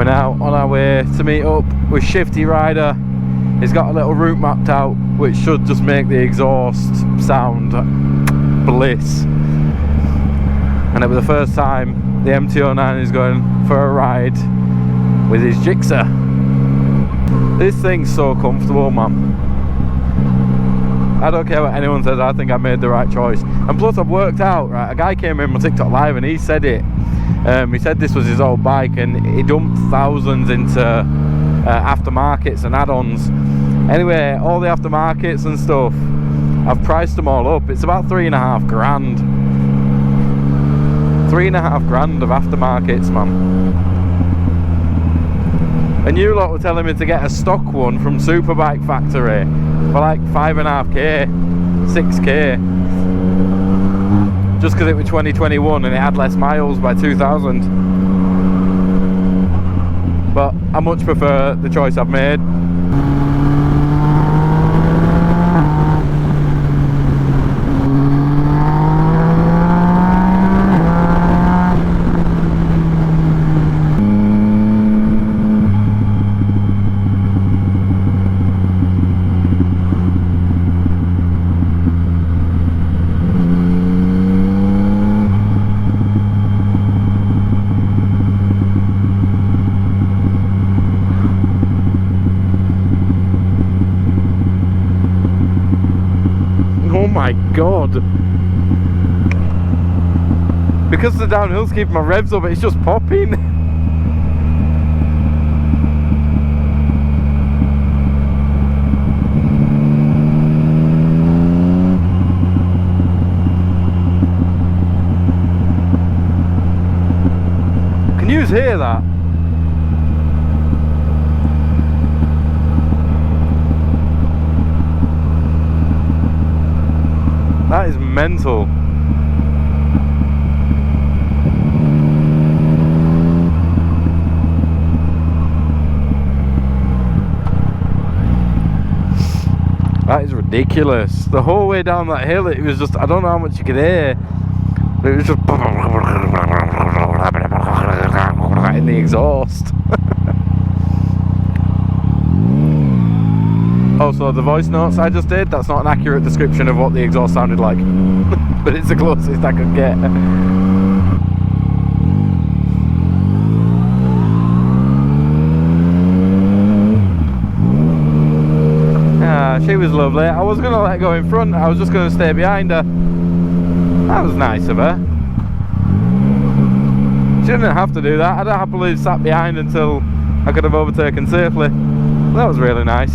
now on our way to meet up with Shifty Rider. He's got a little route mapped out which should just make the exhaust sound bliss. And it was the first time the MT09 is going for a ride with his Jixer. This thing's so comfortable, man. I don't care what anyone says, I think I made the right choice. And plus I've worked out, right, a guy came in my TikTok live and he said it. He said this was his old bike and he dumped thousands into aftermarkets and add-ons. Anyway, all the aftermarkets and stuff, I've priced them all up. It's about $3.5 grand. $3.5 grand of aftermarkets, man. And you lot were telling me to get a stock one from Superbike Factory for like 5.5k, 6k, just because it was 2021 and it had less miles by 2,000. But I much prefer the choice I've made. My god, because the downhill's keeping my revs up, it's just popping. Can you hear that? That is mental. That is ridiculous. The whole way down that hill, it was just, I don't know how much you could hear, but it was just in the exhaust. Also, the voice notes I just did, that's not an accurate description of what the exhaust sounded like. But it's the closest I could get. Ah, she was lovely. I was going to let her go in front, I was just going to stay behind her. That was nice of her. She didn't have to do that. I'd have happily sat behind until I could have overtaken safely. That was really nice.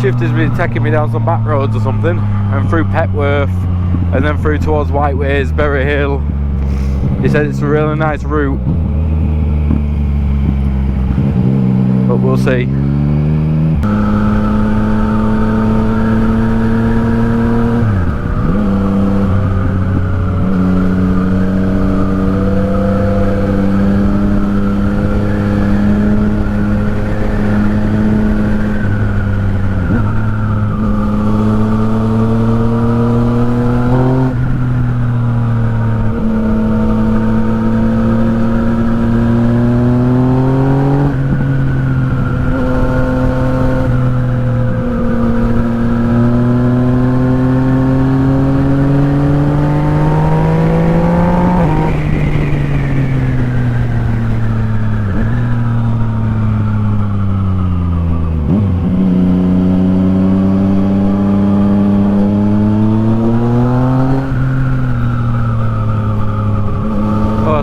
Shifter's been taking me down some back roads or something, and through Petworth, and then through towards Whiteways, Berry Hill. He said it's a really nice route, but we'll see.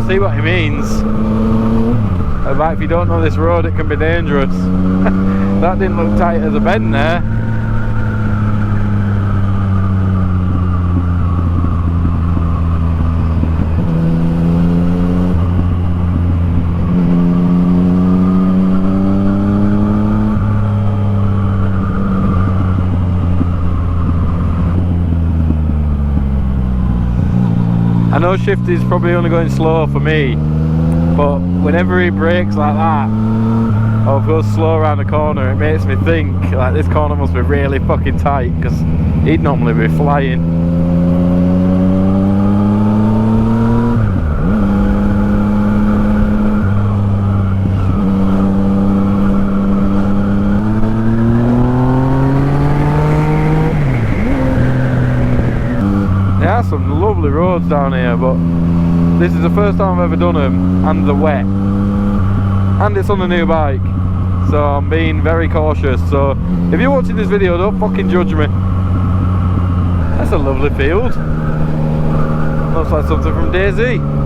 I see what he means. About if you don't know this road, it can be dangerous. That didn't look tight as a bend there. I know Shifty's probably only going slow for me, but whenever he brakes like that or goes slow around the corner, it makes me think like this corner must be really fucking tight, because he'd normally be flying. There are some lovely roads down here, but this is the first time I've ever done them, and they're wet. And it's on a new bike, so I'm being very cautious. So if you're watching this video, don't fucking judge me. That's a lovely field. Looks like something from DayZ.